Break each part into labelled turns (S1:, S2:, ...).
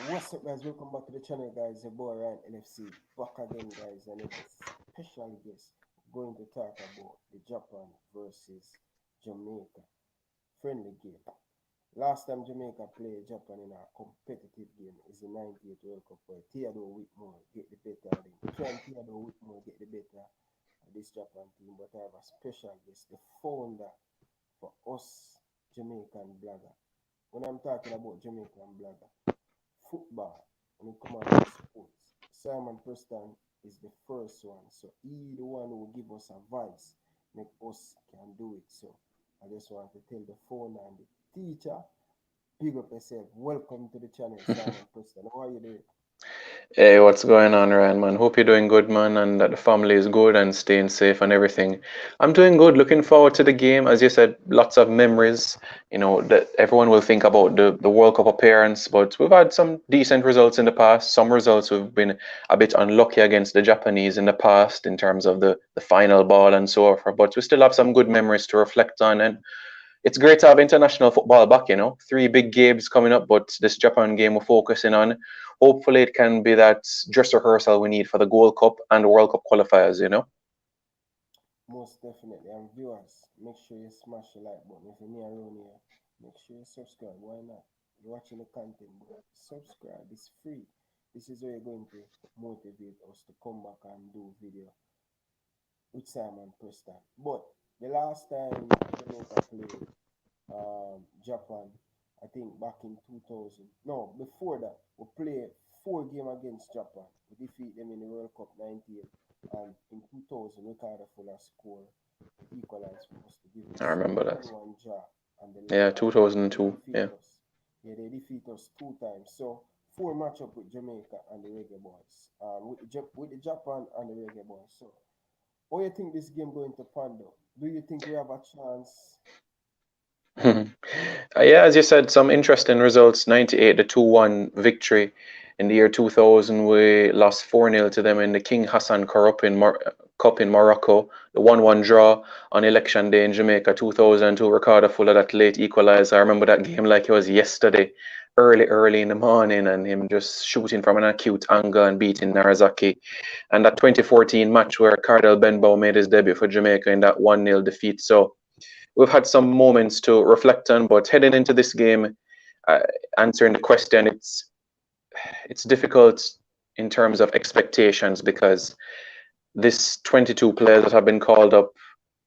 S1: What's up, guys? Welcome back to the channel, guys. Your boy Ryan LFC back again, guys, and it's a special guest going to talk about the Japan versus Jamaica friendly game. Last time Jamaica played Japan in a competitive game is the 98 World Cup where Theodore Whitmore get the better of them. Can Theodore Whitmore get the better of this Japan team? But I have a special guest, the founder for us Jamaican blogger. When I'm talking about Jamaican blogger, football, when it comes to sports, Simon Preston is the first one. So he the one who will give us advice, make us can do it. So I just want to tell the phone and the teacher, big up yourself. Welcome to the channel, Simon Preston. How are you doing?
S2: Hey, what's going on, Ryan, man? Hope you're doing good, man, and that the family is good and staying safe and everything. I'm doing good. Looking forward to the game. As you said, lots of memories. That everyone will think about the World Cup appearance, but we've had some decent results in the past. Some results we've been a bit unlucky against the Japanese in the past in terms of the final ball and so forth. But we still have some good memories to reflect on, and it's great to have international football back, 3 big games coming up, but this Japan game we're focusing on, hopefully it can be that dress rehearsal we need for the Gold Cup and the World Cup qualifiers.
S1: Most definitely. And viewers, make sure you smash the like button. If you're new around here, make sure you subscribe. Why not? You're watching the content, but subscribe. It's free. This is where you're going to motivate us to come back and do video with Simon Preston. But the last time Jamaica played Japan, I think back in 2000. No, before that, we played 4 games against Japan. We defeat them in the World Cup 98. And in 2000, Ricardo Fuller scored to equalize for us to give
S2: I
S1: us
S2: remember that.
S1: 1-1 draw. And
S2: Yeah,
S1: they
S2: 2002.
S1: defeat
S2: Yeah.
S1: us. Yeah, they defeat us 2 times. So 4 matchup with Jamaica and the Reggae Boyz. With the Japan and the Reggae Boyz. So how you think this game going to pan out? Do you think we have a chance?
S2: Yeah, as you said, some interesting results. 98, the 2-1 victory. In the year 2000, we lost 4-0 to them in the King Hassan Cup in Morocco. The 1-1 draw on election day in Jamaica, 2002. Ricardo Fuller, that late equalizer. I remember that game like it was yesterday, early in the morning, and him just shooting from an acute angle and beating Narazaki. And that 2014 match where Cardell Benbow made his debut for Jamaica in that 1-0 defeat. So we've had some moments to reflect on, but heading into this game, uh, answering the question, it's difficult in terms of expectations because this 22 players that have been called up,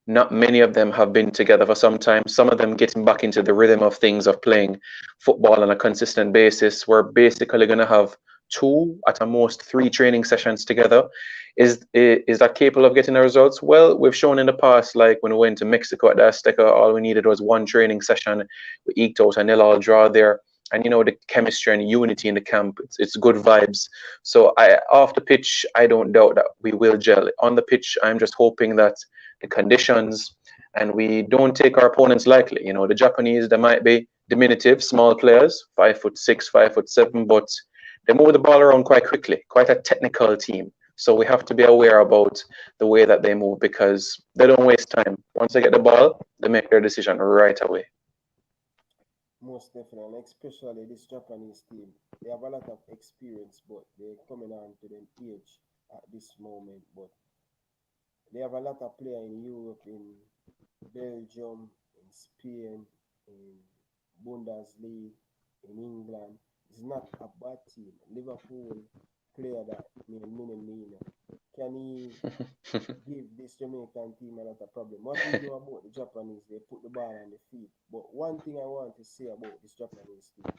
S2: not many of them have been together for some time. Some of them getting back into the rhythm of things of playing football on a consistent basis. We're basically going to have 2 at a most 3 training sessions together. Is that capable of getting the results? Well, we've shown in the past, like when we went to Mexico at the Azteca, all we needed was 1 training session. We eked out a 0-0 draw there. And the chemistry and unity in the camp, it's good vibes. So off the pitch, I don't doubt that we will gel. On the pitch, I'm just hoping that the conditions and we don't take our opponents lightly. The Japanese, they might be diminutive, small players, 5'6", 5'7", but they move the ball around quite quickly, quite a technical team. So we have to be aware about the way that they move because they don't waste time. Once they get the ball, they make their decision right away.
S1: Most definitely, especially this Japanese team. They have a lot of experience, but they're coming on to them age at this moment. But they have a lot of players in Europe, in Belgium, in Spain, in Bundesliga, in England. It's not a bad team. Liverpool player that mean. Can he give this Jamaican team a lot of problem? What we know about the Japanese, they put the ball on the feet. But one thing I want to say about this Japanese team,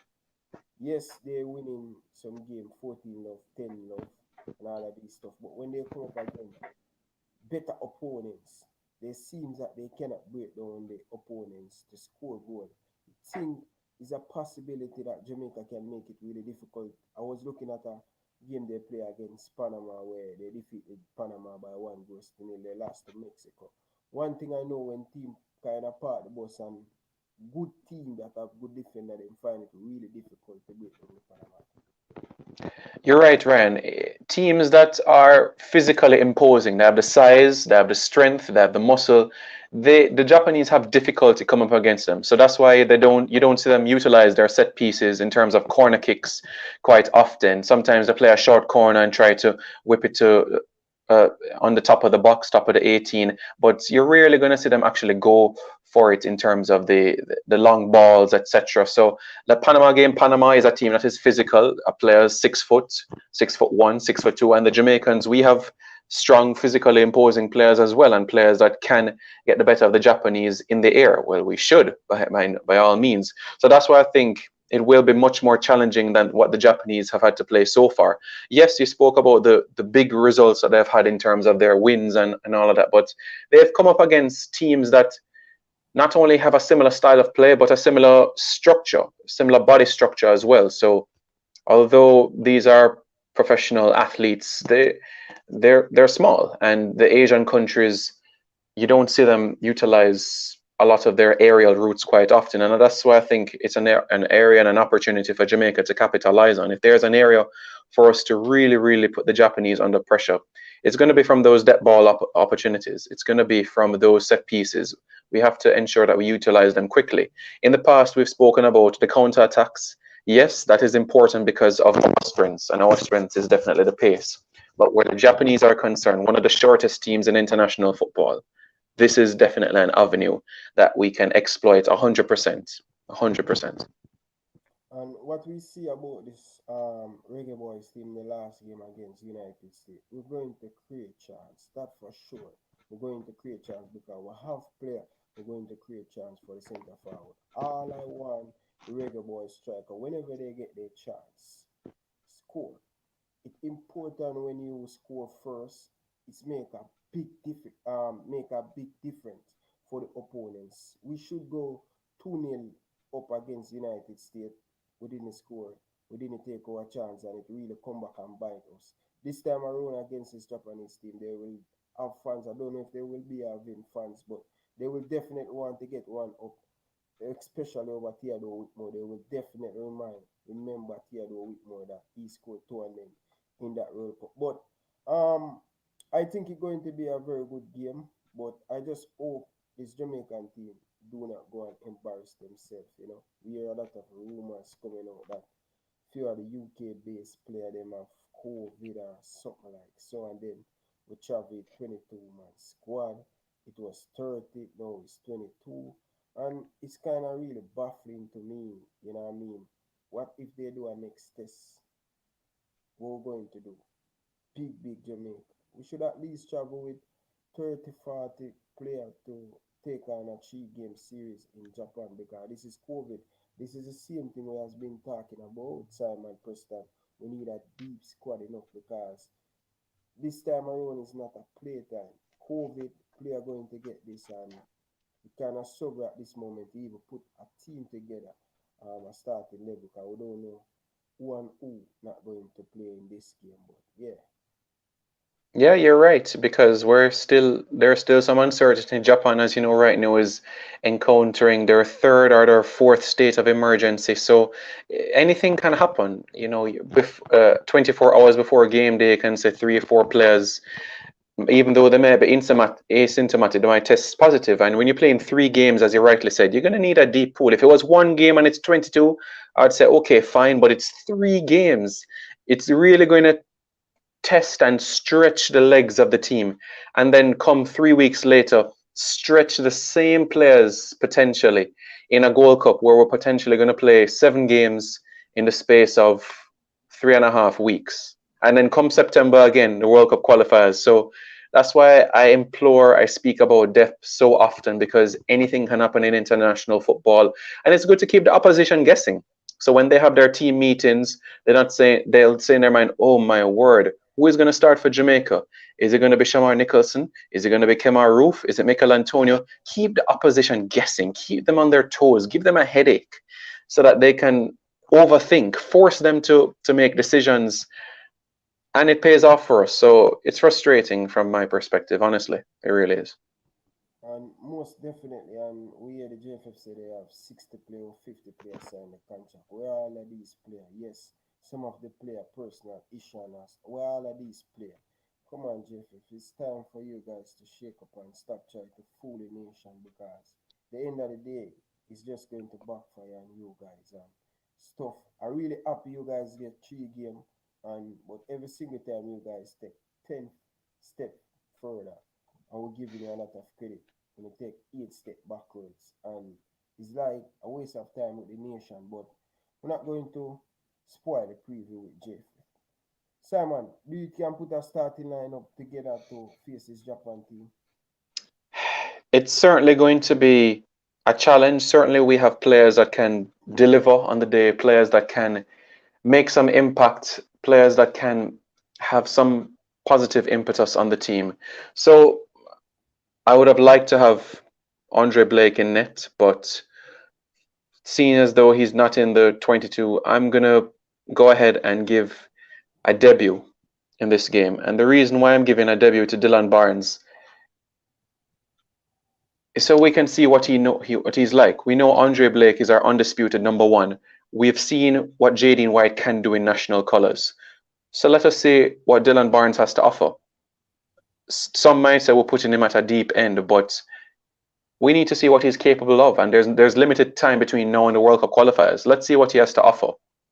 S1: yes, they're winning some game 14 love, 10 love, and all of these stuff. But when they come up against better opponents, there seems that they cannot break down the opponents to score goal. I think is a possibility that Jamaica can make it really difficult. I was looking at a game they play against Panama where they defeated Panama by 1-0. They lost to Mexico. One thing I know when team kind of part the bus and good team that have good defender, they find it really difficult to break down the Panama.
S2: You're right, Ryan. Teams that are physically imposing, they have the size, they have the strength, they have the muscle. the Japanese have difficulty coming up against them. So that's why you don't see them utilize their set pieces in terms of corner kicks quite often. Sometimes they play a short corner and try to whip it to uh, on the top of the box, top of the 18, but you're rarely going to see them actually go for it in terms of the long balls, etc. So the Panama game, Panama is a team that is physical. A players 6 foot, 6'1", 6'2", and the Jamaicans, we have strong, physically imposing players as well, and players that can get the better of the Japanese in the air. Well, we should, by all means. So that's why I think it will be much more challenging than what the Japanese have had to play so far. Yes, you spoke about the big results that they've had in terms of their wins and all of that, but they've come up against teams that not only have a similar style of play, but a similar structure, similar body structure as well. So although these are professional athletes, they're small, and the Asian countries, you don't see them utilize a lot of their aerial routes quite often, and that's why I think it's an area and an opportunity for Jamaica to capitalize on. If there's an area for us to really put the Japanese under pressure, it's going to be from those dead ball opportunities. It's going to be from those set pieces. We have to ensure that we utilize them quickly. In the past, we've spoken about the counter attacks. Yes, that is important because of our strengths, and our strength is definitely the pace. But where the Japanese are concerned, one of the shortest teams in international football, this is definitely an avenue that we can exploit 100%. 100%.
S1: And what we see about this Reggae Boys team in the last game against United States, we're going to create chance, that for sure. We're going to create chance because we have player. We're going to create chance for the centre forward. All I want the Reggae Boys striker, whenever they get their chance, score. It's important when you score first. It's make a big difference for the opponents. We should go 2-0 up against United States. We didn't score. We didn't take our chance, and it really come back and bite us. This time around against this Japanese team, they will have fans. I don't know if they will be having fans, but they will definitely want to get one up, especially over Theodore Whitmore. They will definitely remember Theodore Whitmore that he scored two of them in that World Cup. But I think it's going to be a very good game. But I just hope this Jamaican team do not go and embarrass themselves. We hear a lot of rumors coming out that few of the UK-based players them have COVID or something like so, and then we travel 22-man squad. It was 30, now it's 22. And it's kind of really baffling to me, you know what I mean? What if they do a next test? What we're going to do? Big Jamaica. We should at least travel with 30, 40 players to take on a 3-game series in Japan because this is COVID. This is the same thing we has been talking about, Simon Preston. We need a deep squad enough because this time around is not a playtime. COVID, player going to get this, and we cannot struggle at this moment to even put a team together, a starting level because we don't know who and who not going to play in this game. But yeah.
S2: Yeah, you're right, because there's still some uncertainty. Japan, as you know, right now is encountering their third or their fourth state of emergency. So anything can happen. 24 hours before game day, you can say 3 or 4 players, even though they may be asymptomatic, they might test positive. And when you're playing 3 games, as you rightly said, you're going to need a deep pool. If it was 1 game and it's 22, I'd say, okay, fine, but it's 3 games. It's really going to test and stretch the legs of the team, and then come 3 weeks later, stretch the same players potentially in a Gold Cup where we're potentially going to play 7 games in the space of 3.5 weeks. And then come September again, the World Cup qualifiers. So that's why I speak about depth so often, because anything can happen in international football. And it's good to keep the opposition guessing. So when they have their team meetings, they'll say in their mind, oh my word, who is going to start for Jamaica? Is it going to be Shamar Nicholson? Is it going to be Kemar Roof? Is it Mikel Antonio? Keep the opposition guessing. Keep them on their toes. Give them a headache so that they can overthink. Force them to make decisions. And it pays off for us. So it's frustrating from my perspective, honestly. It really is.
S1: And most definitely, and we hear the JFF say they have 60 players or 50 players signed the contract. Where are all of these players? Yes, some of the player personal issue and us. Where are all of these players? Come on, Jeff. It's time for you guys to shake up and stop trying to fool the nation because the end of the day, it's just going to backfire on you guys and stuff. I'm really happy you guys get 3 games, and but every single time you guys take 10 step further, and we're giving you a lot of credit when you take 8 step backwards, and it's like a waste of time with the nation. But we're not going to spoil the preview with Jeff. Simon, do you can put a starting lineup together to face this Japan team?
S2: It's certainly going to be a challenge. Certainly, we have players that can deliver on the day, players that can make some impact, players that can have some positive impetus on the team. So I would have liked to have Andre Blake in net, but seeing as though he's not in the 22, I'm going to go ahead and give a debut in this game. And the reason why I'm giving a debut to Dylan Barnes is so we can see what what he's like. We know Andre Blake is our undisputed number one. We've seen what Jaden White can do in national colours. So let us see what Dylan Barnes has to offer. Some might say we're putting him at a deep end, but we need to see what he's capable of. And there's limited time between now and the World Cup qualifiers. Let's see what he has to offer.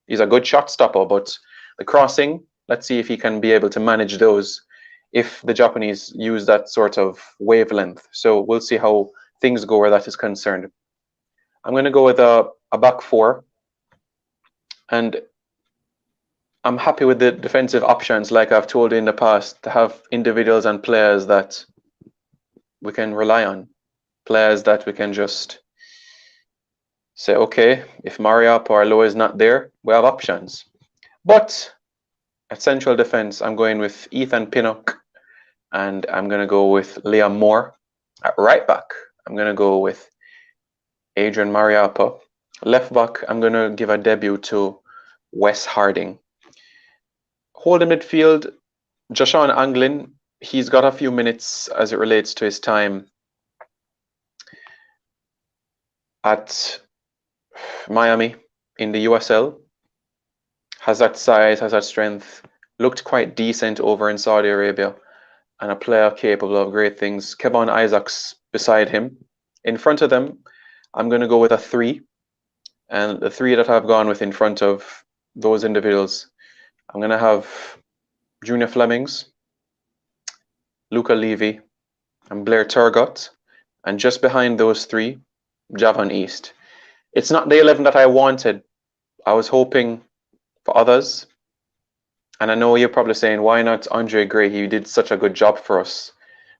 S2: He's a good shot stopper, but the crossing, let's see if he can be able to manage those if the Japanese use that sort of wavelength. So we'll see how things go where that is concerned. I'm going to go with a back four. And I'm happy with the defensive options, like I've told you in the past, to have individuals and players that we can rely on. Players that we can just say, okay, if Mariap or Lowe is not there, we have options. But at central defense, I'm going with Ethan Pinnock, and I'm going to go with Liam Moore. At right back, I'm going to go with Adrian Mariapa. Left back, I'm going to give a debut to Wes Harding. Holding midfield, Joshawn Anglin, he's got a few minutes as it relates to his time at Miami in the USL. Has that size, has that strength, looked quite decent over in Saudi Arabia, and a player capable of great things. Kevon Isaacs beside him. In front of them, I'm going to go with a 3. And the 3 that I've gone with in front of those individuals, I'm going to have Junior Flemings, Luca Levy, and Blair Turgott. And just behind those 3, Javon East. It's not the 11 that I wanted. I was hoping for others. And I know you're probably saying, why not Andre Gray? He did such a good job for us.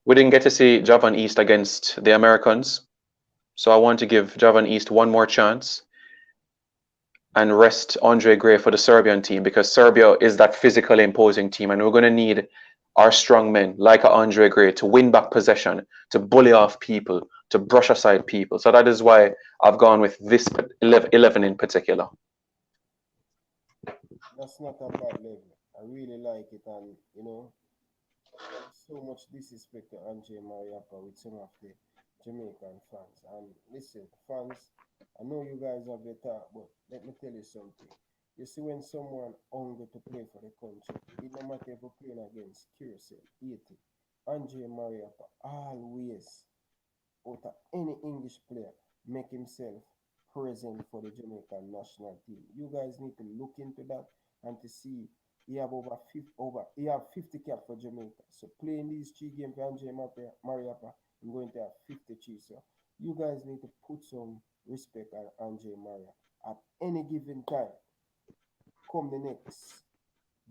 S2: We didn't get to see Javon East against the Americans. So I want to give Javon East one more chance and rest Andre Gray for the Serbian team, because Serbia is that physically imposing team, and we're going to need our strong men like Andre Gray to win back possession, to bully off people, to brush aside people. So that is why I've gone with this 11 in particular.
S1: That's not a bad level. I really like it, and so much disrespect to Andre Mariapa with some of the Jamaican fans. And listen, fans, I know you guys have your talk, but let me tell you something. You see, when someone hungry to play for the country, it no matter if you're playing against Curacao, Haiti, Andre Mariapa always, out of any English player, make himself present for the Jamaican national team. You guys need to look into that and to see he have he have 50 cap for Jamaica. So playing these 3 games for Andre Mariapa, I'm going to have 53. So you guys need to put some respect on Andre Maria. At any given time, come the next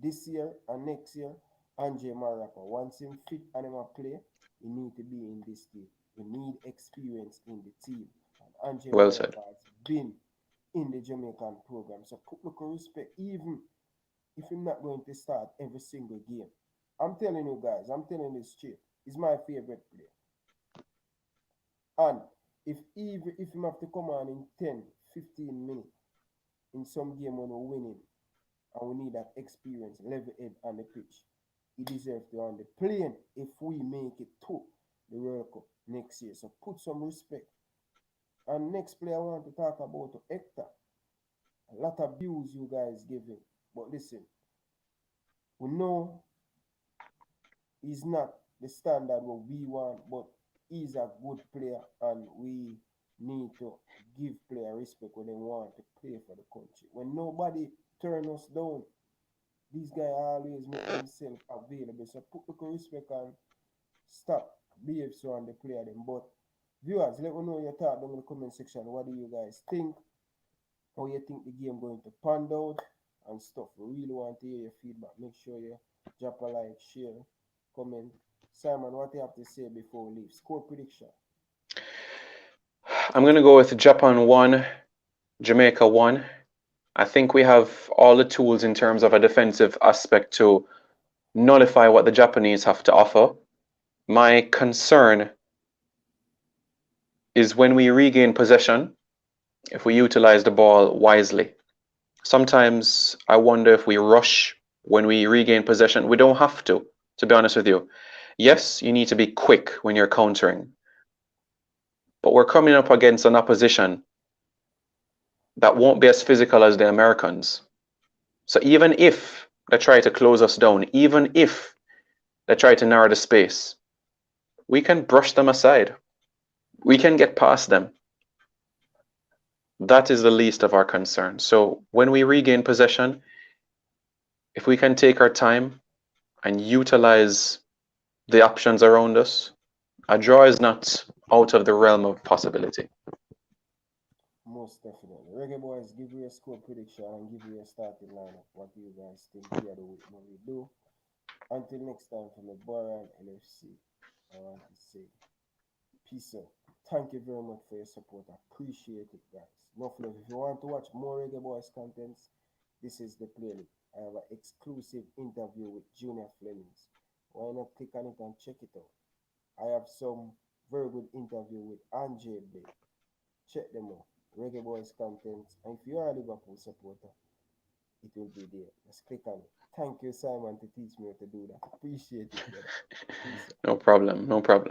S1: this year and next year, Andre Mariapa, once him fit and him a play, he need to be in this team. We need experience in the team. And Andre
S2: Well said.
S1: Mariapa has been in the Jamaican program. So put look of respect, even if I'm not going to start every single game. I'm telling you guys, I'm telling you straight, he's my favorite player. And if him have to come on in 10, 15 minutes in some game when we're winning and we need that experience, level head on the pitch, he deserves to be on the plane if we make it to the World Cup next year. So put some respect. And next player I want to talk about Hector. A lot of views you guys give him. But listen, we know he's not the standard what we want, but he's a good player, and we need to give player respect when they want to play for the country. When nobody turn us down, these guys always make themselves available. So put the respect and stop behave so on the player them. But viewers, let me know your thought down in the comment section. What do you guys think? How you think the game going to pan out and stuff? We really want to hear your feedback. Make sure you drop a like, share, comment. Simon, what do you have to say before we leave? Score prediction.
S2: I'm going to go with Japan 1, Jamaica 1. I think we have all the tools in terms of a defensive aspect to nullify what the Japanese have to offer. My concern is when we regain possession, if we utilize the ball wisely. Sometimes I wonder if we rush when we regain possession. We don't have to be honest with you. Yes, you need to be quick when you're countering, but we're coming up against an opposition that won't be as physical as the Americans. So even if they try to close us down, even if they try to narrow the space, we can brush them aside. We can get past them. That is the least of our concern. So when we regain possession, if we can take our time and utilize the options around us, a draw is not out of the realm of possibility.
S1: Most definitely. Reggae Boyz, give you a score prediction and give you a starting lineup. What do you guys think here the week when we do? Until next time from the JOIN RYAN LFC, I want to say peace out. Thank you very much for your support. I appreciate it, guys. No love. If you want to watch more Reggae Boyz contents, this is the playlist. I have an exclusive interview with Junior Flemings. Why not click on it and check it out? I have some very good interview with Andre Blake. Check them out. Reggae Boyz contents. And if you are a Liverpool supporter, it will be there. Just click on it. Thank you, Simon, to teach me how to do that. Appreciate it, brother.
S2: No problem. No problem.